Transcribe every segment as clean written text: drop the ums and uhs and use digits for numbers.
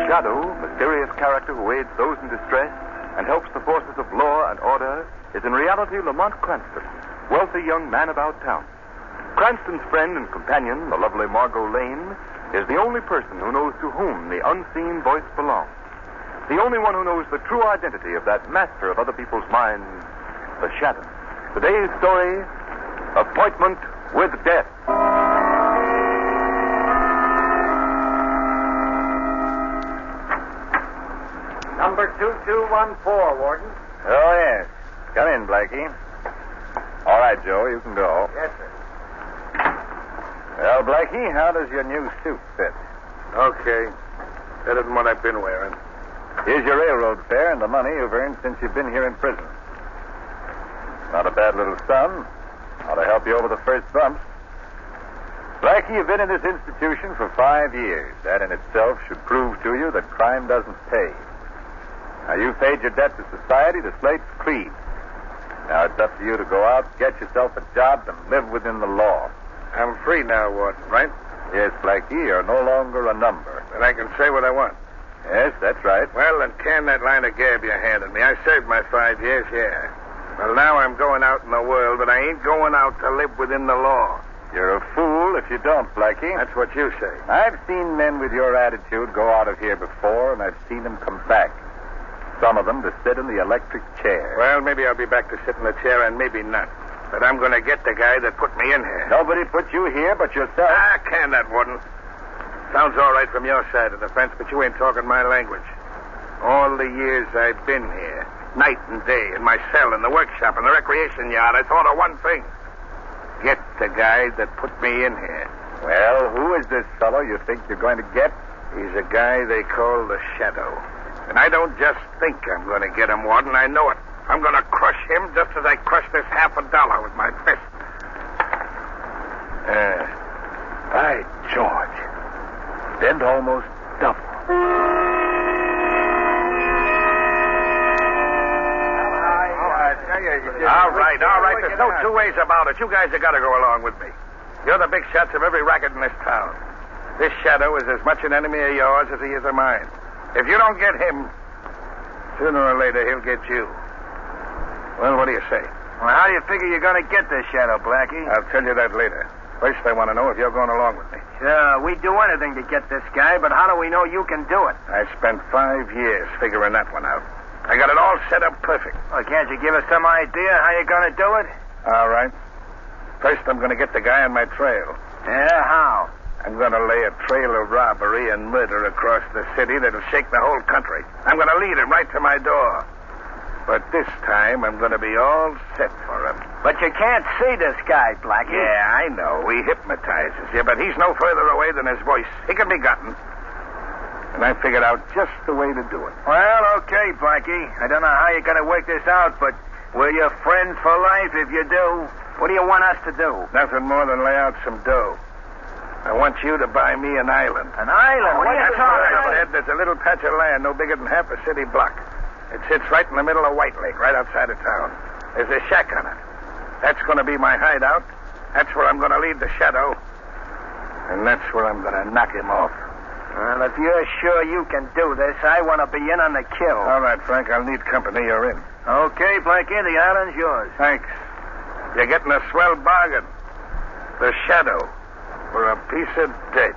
shadow, mysterious character who aids those in distress and helps the forces of law and order, is in reality Lamont Cranston, wealthy young man about town. Cranston's friend and companion, the lovely Margo Lane, is the only person who knows to whom the unseen voice belongs. The only one who knows the true identity of that master of other people's minds, the shadow. Today's story, Appointment with Death. Number 2214, Warden. Oh, yes. Come in, Blackie. All right, Joe, you can go. Yes, sir. Well, Blackie, how does your new suit fit? Okay. Better than what I've been wearing. Here's your railroad fare and the money you've earned since you've been here in prison. Not a bad little sum. Ought to help you over the first bumps. Blackie, you've been in this institution for 5 years. That in itself should prove to you that crime doesn't pay. Now, you've paid your debt to society, to Slate's creed. Now, it's up to you to go out, get yourself a job, and live within the law. I'm free now, Warden, right? Yes, Blackie, you're no longer a number. And I can say what I want. Yes, that's right. Well, then can that line of gab you handed me. I served my 5 years, yeah. Well, now I'm going out in the world, but I ain't going out to live within the law. You're a fool if you don't, Blackie. That's what you say. I've seen men with your attitude go out of here before, and I've seen them come back. Some of them to sit in the electric chair. Well, maybe I'll be back to sit in the chair, and maybe not. But I'm going to get the guy that put me in here. Nobody put you here but yourself. Can that, Warden? Sounds all right from your side of the fence, but you ain't talking my language. All the years I've been here, night and day, in my cell, in the workshop, in the recreation yard, I thought of one thing. Get the guy that put me in here. Well, who is this fellow you think you're going to get? He's a guy they call the Shadow. And I don't just think I'm going to get him, Warden. I know it. I'm going to crush him just as I crushed this $50 with my fist. By George. Bend almost double. All right. There's no two ways about it. You guys have got to go along with me. You're the big shots of every racket in this town. This Shadow is as much an enemy of yours as he is of mine. If you don't get him, sooner or later he'll get you. Well, what do you say? Well, how do you figure you're going to get this Shadow, Blackie? I'll tell you that later. First, I want to know if you're going along with me. Sure, we'd do anything to get this guy, but how do we know you can do it? I spent 5 years figuring that one out. I got it all set up perfect. Well, can't you give us some idea how you're going to do it? All right. First, I'm going to get the guy on my trail. Yeah, how? I'm going to lay a trail of robbery and murder across the city that'll shake the whole country. I'm going to lead him right to my door. But this time, I'm going to be all set for him. But you can't see this guy, Blackie. Yeah, I know. He hypnotizes you, but he's no further away than his voice. He can be gotten. And I figured out just the way to do it. Well, okay, Blackie. I don't know how you're going to work this out, but we're your friends for life if you do. What do you want us to do? Nothing more than lay out some dough. I want you to buy me an island. An island? What are you talking about? Ed, there's a little patch of land no bigger than half a city block. It sits right in the middle of White Lake, right outside of town. There's a shack on it. That's going to be my hideout. That's where I'm going to lead the Shadow. And that's where I'm going to knock him off. Well, if you're sure you can do this, I want to be in on the kill. All right, Frank, I'll need company. You're in. Okay, Blackie, the island's yours. Thanks. You're getting a swell bargain. The Shadow for a piece of dirt.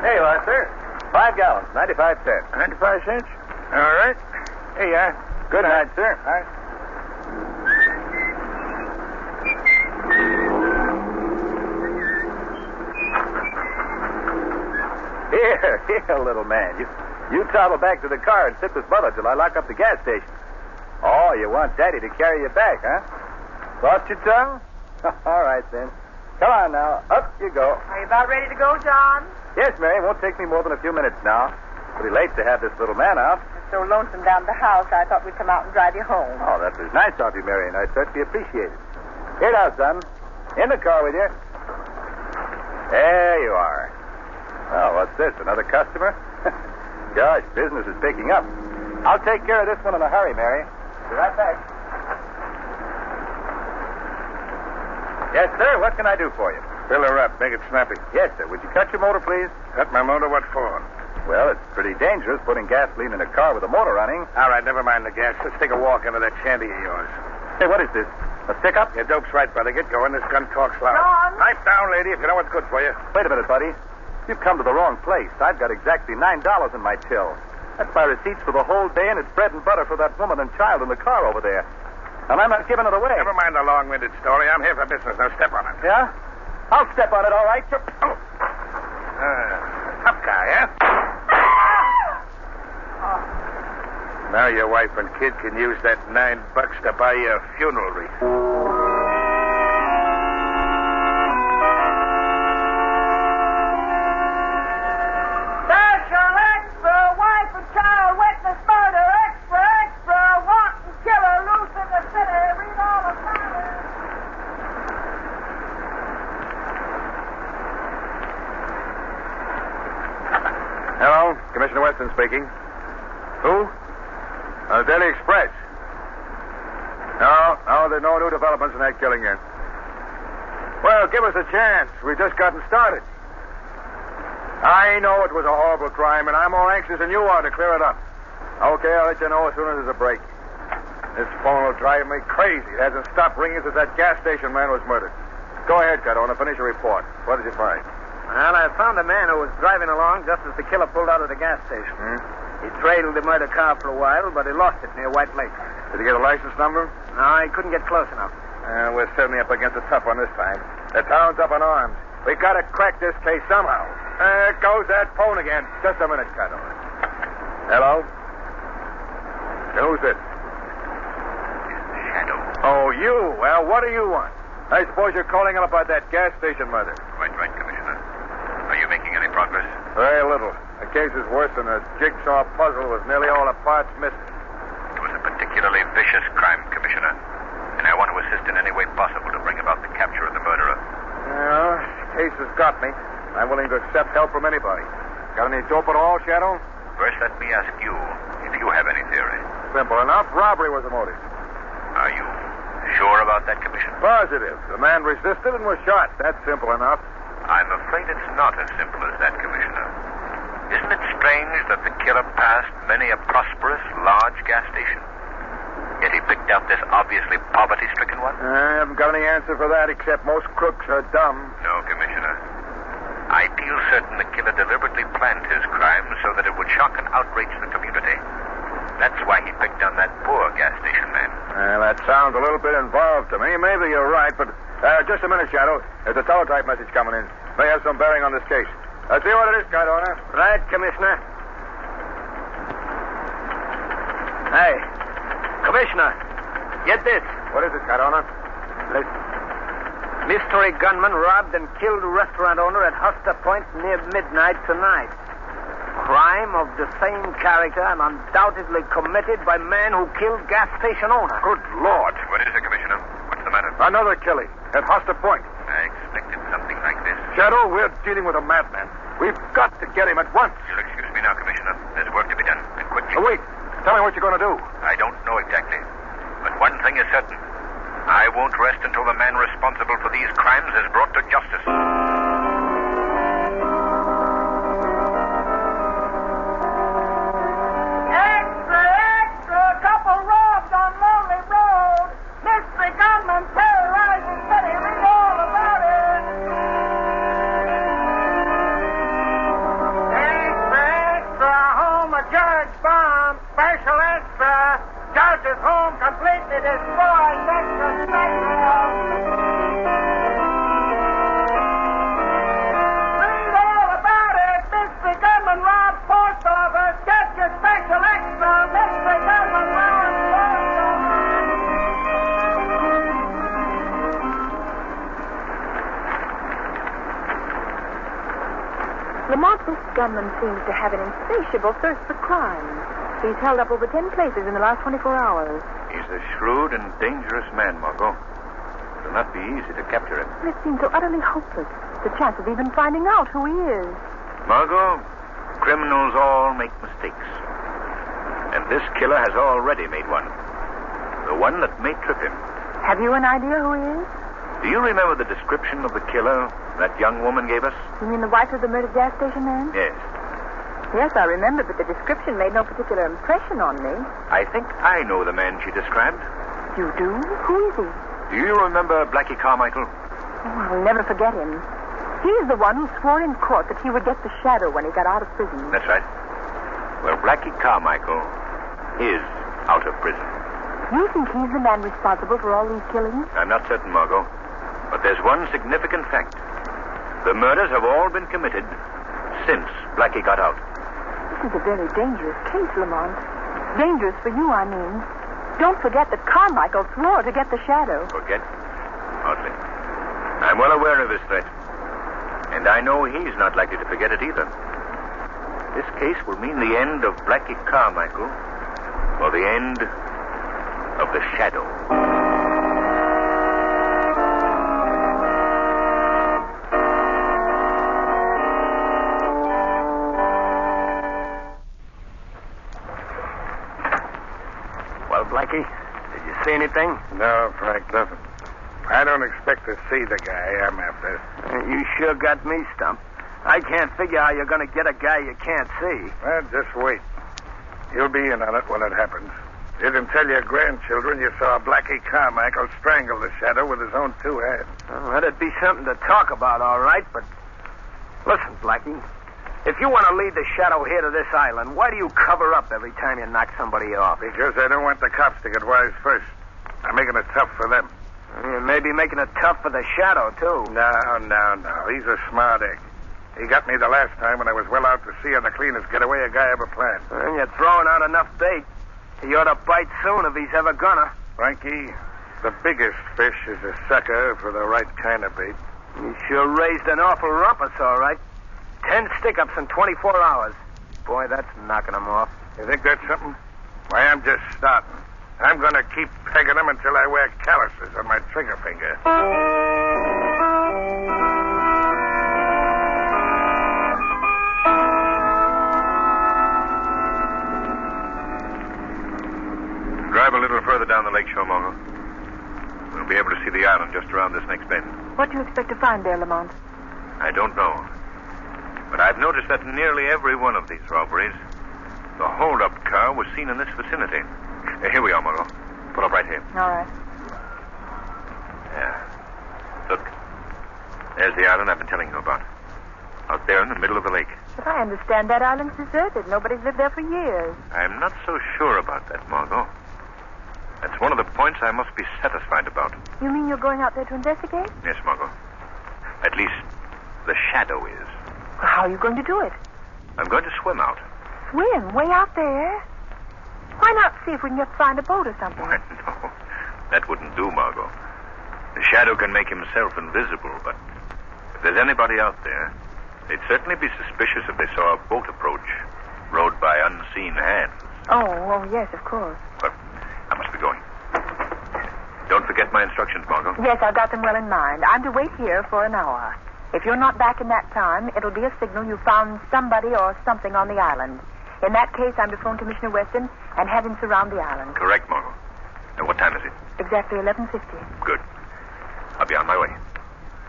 Here you are, sir. 5 gallons, 95 cents. 95 cents? All right. Here you are. Good night, sir. All right. Here, little man. You toddle back to the car and sit with Mother till I lock up the gas station. Oh, you want Daddy to carry you back, huh? Lost your tongue? All right, then. Come on now. Up you go. Are you about ready to go, John? Yes, Mary. Won't take me more than a few minutes now. Pretty late to have this little man out. It's so lonesome down at the house, I thought we'd come out and drive you home. Oh, that was nice of you, Mary, and I certainly appreciate it. Here now, son. In the car with you. There you are. Oh, what's this? Another customer? Gosh, business is picking up. I'll take care of this one in a hurry, Mary. Be right back. Yes, sir. What can I do for you? Fill her up. Make it snappy. Yes, sir. Would you cut your motor, please? Cut my motor? What for? Well, it's pretty dangerous putting gasoline in a car with a motor running. All right, never mind the gas. Let's take a walk into that shanty of yours. Hey, what is this? A stick-up? Your dope's right, brother. Get going. This gun talks loud. John? Pipe down, lady, if you know what's good for you. Wait a minute, buddy. You've come to the wrong place. I've got exactly $9 in my till. That's my receipts for the whole day, and it's bread and butter for that woman and child in the car over there. And I'm not giving it away. Never mind the long-winded story. I'm here for business. Now step on it. Yeah? I'll step on it, all right. Oh. Tough guy, huh? Now your wife and kid can use that $9 to buy you a funeral wreath. Special extra, wife and child witness murder. Extra, extra, wanton killer loose in the city. Read all about it. Hello, Commissioner Weston speaking. Who? Daily Express. No, there's no new developments in that killing yet. Well, give us a chance. We've just gotten started. I know it was a horrible crime, and I'm more anxious than you are to clear it up. Okay, I'll let you know as soon as there's a break. This phone will drive me crazy. It hasn't stopped ringing since that gas station man was murdered. Go ahead, Cardona. Finish your report. What did you find? Well, I found a man who was driving along just as the killer pulled out of the gas station. He trailed the murder car for a while, but he lost it near White Lake. Did he get a license number? No, he couldn't get close enough. We're certainly up against a tough one this time. The town's up in arms. We got to crack this case somehow. There goes that phone again. Just a minute, Cardona. Hello? Who's this? It's the Shadow. Oh, you. Well, what do you want? I suppose you're calling up about that gas station murder. Quite right, Commissioner. Are you making any progress? Very little. The case is worse than a jigsaw puzzle with nearly all the parts missing. It was a particularly vicious crime, Commissioner, and I want to assist in any way possible to bring about the capture of the murderer. Yeah, the case has got me. I'm willing to accept help from anybody. Got any dope at all, Shadow? First, let me ask you if you have any theory. Simple enough. Robbery was the motive. Are you sure about that, Commissioner? Positive. The man resisted and was shot. That's simple enough. I'm afraid it's not as simple as that, Commissioner. Isn't it strange that the killer passed many a prosperous, large gas station? Yet he picked out this obviously poverty-stricken one? I haven't got any answer for that, except most crooks are dumb. No, Commissioner. I feel certain the killer deliberately planned his crime so that it would shock and outrage the community. That's why he picked on that poor gas station man. That sounds a little bit involved to me. Maybe you're right, but just a minute, Shadow. There's a teletype message coming in. May have some bearing on this case. See what it is, Cardona. Right, Commissioner. Hey, Commissioner, get this. What is it, Cardona? Listen. Mystery gunman robbed and killed a restaurant owner at Huster Point near midnight tonight. Crime of the same character and undoubtedly committed by man who killed gas station owner. Good Lord. What is it, Commissioner? What's the matter? Another killing at Huster Point. I expected something like this. Shadow, we're dealing with a madman. We've got to get him at once. You'll excuse me now, Commissioner. There's work to be done, and quickly. Wait. Tell me what you're going to do. I don't know exactly. But one thing is certain. I won't rest until the man responsible for these crimes is brought to justice. Extra, extra, couple robbed on Lonely Road. Mystery gunman terrorizing city. Read all about it. Extra, extra, home of Judge Bomb. Special extra. Judge's home completely destroyed. Extra special. Read all about it. Mystery gunman robbed post office. Get your special extra. Mystery gunman robbed post office. Lamont, this gunman seems to have an insatiable thirst for crime. He's held up over 10 places in the last 24 hours. He's a shrewd and dangerous man, Margo. It'll not be easy to capture him. It seems so utterly hopeless. The chance of even finding out who he is. Margo, criminals all make mistakes. And this killer has already made one. The one that may trip him. Have you an idea who he is? Do you remember the description of the killer that young woman gave us? You mean the wife of the murdered gas station man? Yes. Yes, I remember, but the description made no particular impression on me. I think I know the man she described. You do? Who is he? Do you remember Blackie Carmichael? Oh, I'll never forget him. He's the one who swore in court that he would get the shadow when he got out of prison. That's right. Well, Blackie Carmichael is out of prison. You think he's the man responsible for all these killings? I'm not certain, Margo. But there's one significant fact. The murders have all been committed since Blackie got out. This is a very dangerous case, Lamont. Dangerous for you, I mean. Don't forget that Carmichael swore to get the shadow. Forget? Hardly. I'm well aware of his threat. And I know he's not likely to forget it either. This case will mean the end of Blackie Carmichael, or the end of the shadow. Well, Blackie, did you see anything? No, Frank, nothing. I don't expect to see the guy I'm after. You sure got me stumped. I can't figure how you're going to get a guy you can't see. Well, just wait. You'll be in on it when it happens. You can tell your grandchildren you saw Blackie Carmichael strangle the shadow with his own two hands. Well, that'd be something to talk about, all right, but... Listen, Blackie, if you want to lead the shadow here to this island, why do you cover up every time you knock somebody off? Because I don't want the cops to get wise first. I'm making it tough for them. You may be making it tough for the shadow, too. No. He's a smart egg. He got me the last time when I was well out to sea on the cleanest getaway a guy ever planned. And you're throwing out enough bait. He ought to bite soon if he's ever gonna. Frankie, the biggest fish is a sucker for the right kind of bait. You sure raised an awful rumpus, all right. 10 stick-ups in 24 hours. Boy, that's knocking him off. You think that's something? Why, I'm just starting. I'm going to keep pegging them until I wear calluses on my trigger finger. Drive a little further down the lakeshore, Margo. We'll be able to see the island just around this next bend. What do you expect to find there, Lamont? I don't know. But I've noticed that in nearly every one of these robberies, the hold-up car was seen in this vicinity. Here we are, Margo. Pull up right here. All right. Yeah. Look. There's the island I've been telling you about. Out there in the middle of the lake. But I understand that island's deserted. Nobody's lived there for years. I'm not so sure about that, Margo. That's one of the points I must be satisfied about. You mean you're going out there to investigate? Yes, Margo. At least, the shadow is. How are you going to do it? I'm going to swim out. Swim? Way out there? Why not see if we can just find a boat or something? Why, no. That wouldn't do, Margo. The shadow can make himself invisible, but if there's anybody out there, they'd certainly be suspicious if they saw a boat approach, rowed by unseen hands. Oh, yes, of course. But I must be going. Don't forget my instructions, Margo. Yes, I've got them well in mind. I'm to wait here for an hour. If you're not back in that time, it'll be a signal you found somebody or something on the island. In that case, I'm to phone Commissioner Weston and have him surround the island. Correct, Margo. And what time is it? Exactly 11:50. Good. I'll be on my way.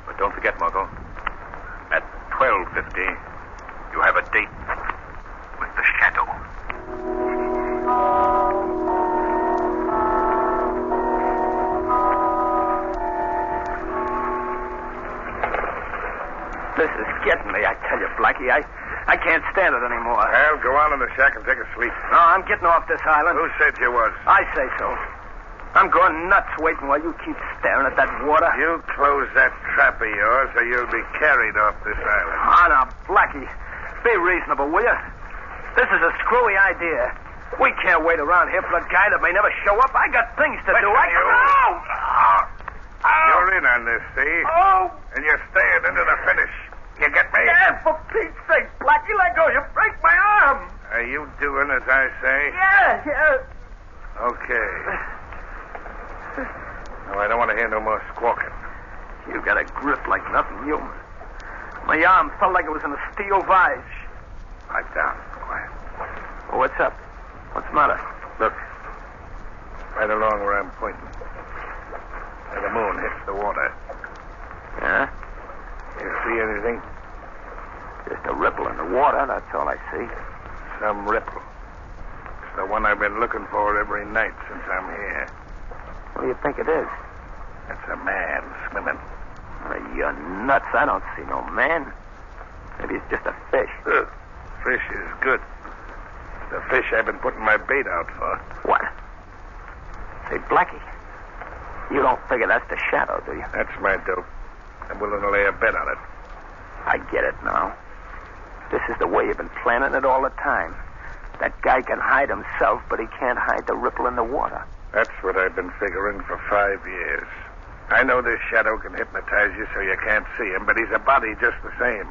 But don't forget, Margo, at 12:50, you have a date with the shadow. This is getting me, I tell you, Blackie. I can't stand it anymore. Well, go on in the shack and take a sleep. No, I'm getting off this island. Who said you was? I say so. I'm going nuts waiting while you keep staring at that water. You close that trap of yours or you'll be carried off this island. Oh, now, Blackie, be reasonable, will you? This is a screwy idea. We can't wait around here for a guy that may never show up. I got things to do. You're in on this, see? Oh! And you're staying into the finish. You get me? Yeah, for Pete's sake, Blackie, let go. You break my arm. Are you doing as I say? Yeah. Okay. No, I don't want to hear no more squawking. You got a grip like nothing human. My arm felt like it was in a steel vise. Pipe down. Quiet. Oh, what's up? What's the matter? Look. Right along where I'm pointing. Where the moon hits the water. Yeah? You see anything? Just a ripple in the water, that's all I see. Some ripple. It's the one I've been looking for every night since I'm here. What do you think it is? It's a man swimming. You're nuts. I don't see no man. Maybe it's just a fish. Fish is good. The fish I've been putting my bait out for. What? Say, Blackie, you don't figure that's the shadow, do you? That's my dope. I'm willing to lay a bet on it. I get it now. This is the way you've been planning it all the time. That guy can hide himself, but he can't hide the ripple in the water. That's what I've been figuring for 5 years. I know this shadow can hypnotize you so you can't see him, but he's a body just the same.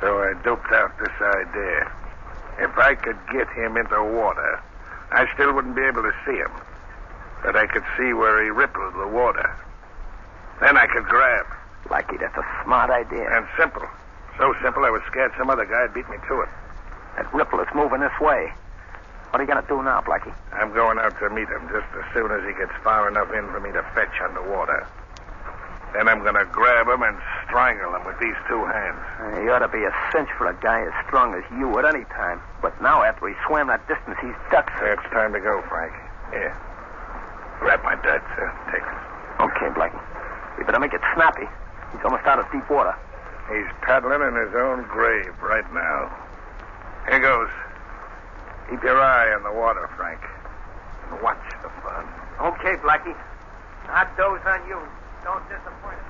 So I doped out this idea. If I could get him into water, I still wouldn't be able to see him. But I could see where he rippled the water. Then I could grab. Blackie, that's a smart idea. And simple. So simple I was scared some other guy'd beat me to it. That ripple is moving this way. What are you going to do now, Blackie? I'm going out to meet him just as soon as he gets far enough in for me to fetch underwater. Then I'm going to grab him and strangle him with these two hands. You ought to be a cinch for a guy as strong as you at any time. But now, after he swam that distance, he's ducked. It's time to go, Frank. Here. Grab my duds. Take it. Okay, Blackie. You better make it snappy. He's almost out of deep water. He's paddling in his own grave right now. Here goes. Keep your eye on the water, Frank. And watch the fun. Okay, Blackie. I'll doze on you. Don't disappoint us.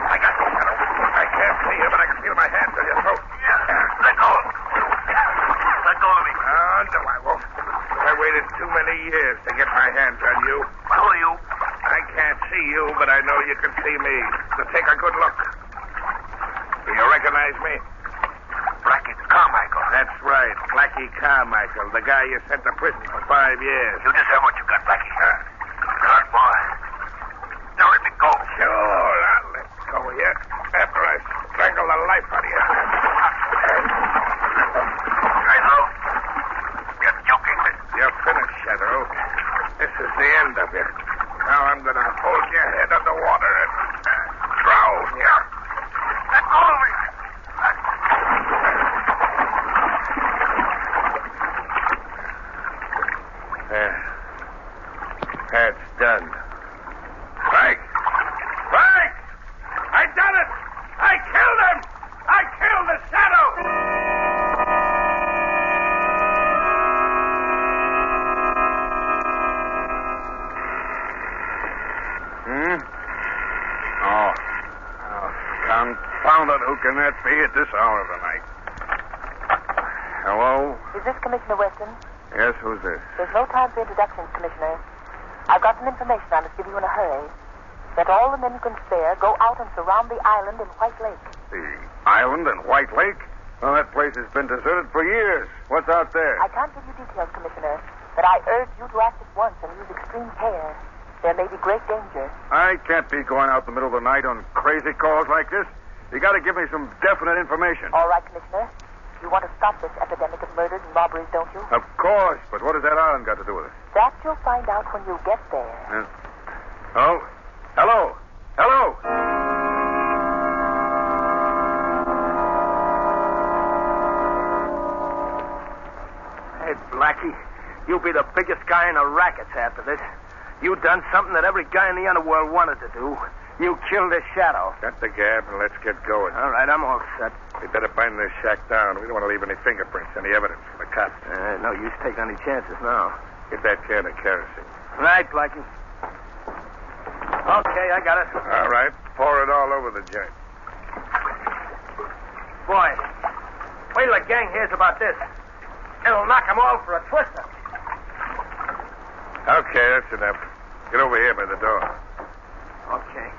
I got you, Shadow. I can't see you, but I can feel my hands on your throat. Yeah, let go. Let go of me. Oh, no, I won't. I waited too many years to get my hands on you. Who are you? I can't see you, but I know you can see me. So take a good look. Do you recognize me? Blackie Carmichael. That's right. Blackie Carmichael, the guy you sent to prison for 5 years. You deserve what you got, Blackie. Good boy. Now let me go. Sure, I'll let go of you after I strangle the life out of you. Shadow, you're joking me. You're finished, Shadow. This is the end of you. Now I'm going to hold your head underwater and drown you. Let go of me. That's done. Frank! Frank! I done it! I killed him! I killed the shadow! Oh, confound it. Who can that be at this hour of the night? Hello? Is this Commissioner Weston? Yes, who's this? There's no time for introductions, Commissioner. I've got some information I must give you in a hurry. Let all the men you can spare go out and surround the island in White Lake. The island in White Lake? Well, that place has been deserted for years. What's out there? I can't give you details, Commissioner, but I urge you to act at once and use extreme care. There may be great danger. I can't be going out in the middle of the night on crazy calls like this. You got to give me some definite information. All right, Commissioner. You want to stop this epidemic of murders and robberies, don't you? Of course, but what has that island got to do with it? That you'll find out when you get there. Oh? Hello? Hello? Hey, Blackie, you'll be the biggest guy in the rackets after this. You done something that every guy in the underworld wanted to do. You killed this shadow. Got the gab and let's get going. All right, I'm all set. We better bind this shack down. We don't want to leave any fingerprints, any evidence for the cops. No use taking any chances now. Get that can of kerosene. Right, Blackie. Okay, I got it. All right. Pour it all over the joint. Boy, wait till the gang hears about this. It'll knock them all for a twister. Okay, that's enough. Get over here by the door. Okay.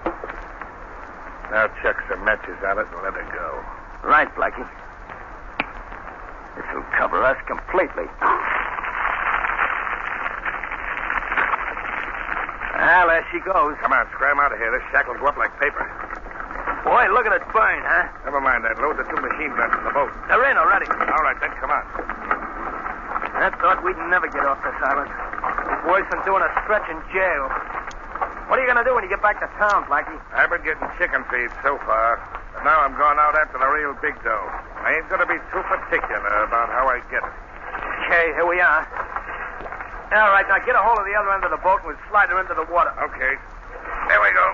Now chuck some matches on it and let it go. Right, Blackie. This'll cover us completely. Well, there she goes. Come on, scram out of here. This shack will go up like paper. Boy, look at it burn, huh? Never mind that. Load the 2 machine guns in the boat. They're in already. All right, then, come on. I thought we'd never get off this island. It's worse than doing a stretch in jail. What are you going to do when you get back to town, Blackie? I've been getting chicken feed so far, but now I'm going out after the real big dough. I ain't going to be too particular about how I get it. Okay, here we are. All right, now get a hold of the other end of the boat and we'll slide her into the water. Okay. There we go.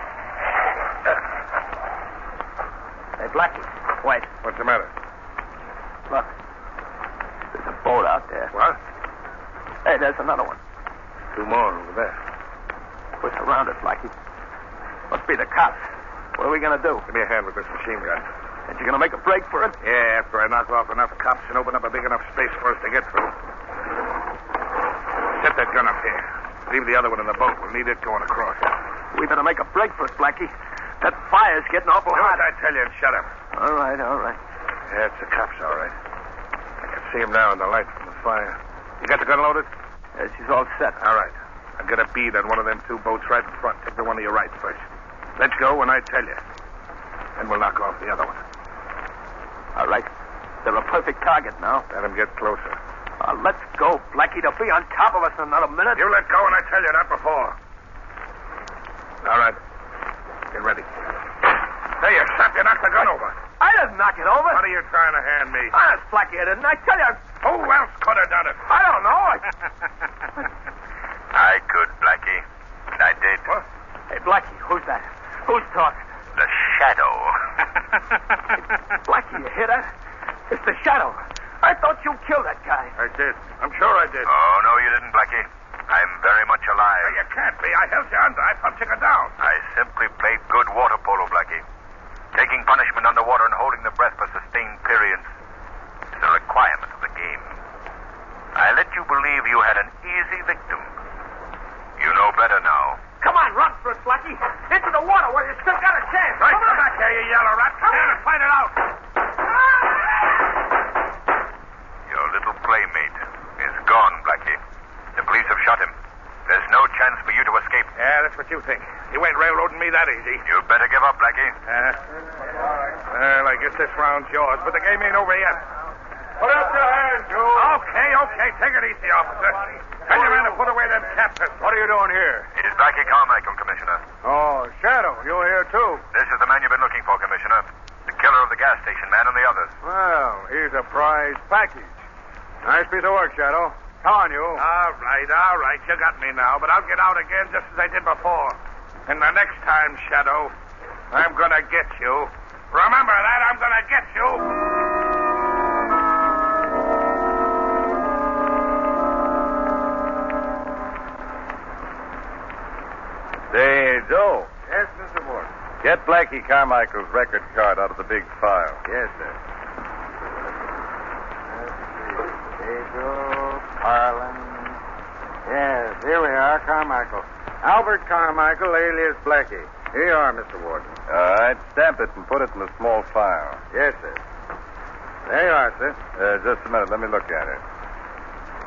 Hey, Blackie, wait. What's the matter? Look. There's a boat out there. What? Hey, there's another one. 2 more over there. We're surrounded, Blackie. Must be the cops. What are we going to do? Give me a hand with this machine gun. And you're going to make a break for it? Yeah, after I knock off enough cops and open up a big enough space for us to get through. Set that gun up here. Leave the other one in the boat. We'll need it going across. We better make a break for it, Blackie. That fire's getting awful Do hot. as I tell you and shut up. All right, all right. Yeah, it's the cops, all right. I can see them now in the light from the fire. You got the gun loaded? Yeah, she's all set. All right. I'll get a bead on one of them 2 boats right in front. Take the one to your right first. Let's go when I tell you. Then we'll knock off the other one. All right. They're a perfect target now. Let them get closer. Let's go, Blackie. They'll be on top of us in another minute. You let go when I tell you, not before. All right. Get ready. There, you sap. You knocked the gun over. I didn't knock it over. What are you trying to hand me? Honest, Blackie, I didn't. I tell you. Who else could have done it? I don't know. I could, Blackie. I did. What? Hey, Blackie, who's that? Who's talking? The shadow. Blackie, you hear that? It's the shadow. I thought you killed that guy. I did. I'm sure I did. Oh, no, you didn't, Blackie. I'm very much alive. You can't be. I held you under. I pumped you down. I simply played good water polo, Blackie. Taking punishment underwater and holding the breath for sustained periods is a requirement of the game. I let you believe you had an easy victim. You know better now. Come on, run for it, Blackie. Into the water where you still got a chance. Right, Come come on. back here, you yellow rat. Come here and fight it out. Your little playmate is gone, Blackie. The police have shot him. There's no chance for you to escape. Yeah, that's what you think. You ain't railroading me that easy. You better give up, Blackie. Well, I guess this round's yours, but the game ain't over yet. Put up your hands, Joe. Okay. Take it easy, officer. Tell your man to put away them captains. What are you doing here? It is Blackie Carmichael, Commissioner. Oh, Shadow, you're here too. This is the man you've been looking for, Commissioner. The killer of the gas station man and the others. Well, he's a prize package. Nice piece of work, Shadow. Come on, you. All right. You got me now, but I'll get out again just as I did before. And the next time, Shadow, I'm gonna get you. Remember that, I'm gonna get you. Say, Joe, Yes, Mr. Ward. get Blackie Carmichael's record card out of the big file. Yes, sir. Pedro, Carlin. Yes, here we are, Carmichael. Albert Carmichael, alias Blackie. Here you are, Mr. Warden. All right, stamp it and put it in the small file. Yes, sir. There you are, sir. Just a minute, let me look at it.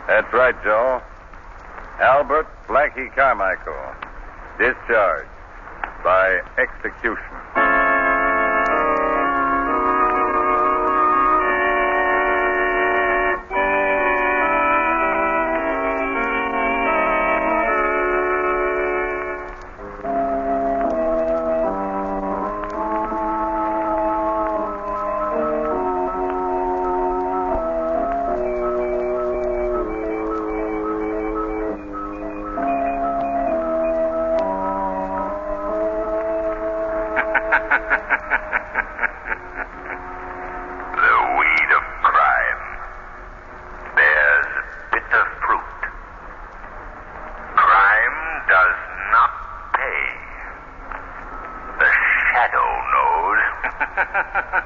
That's right, Joe. Albert Blackie Carmichael. Discharged by execution. Shadow knows.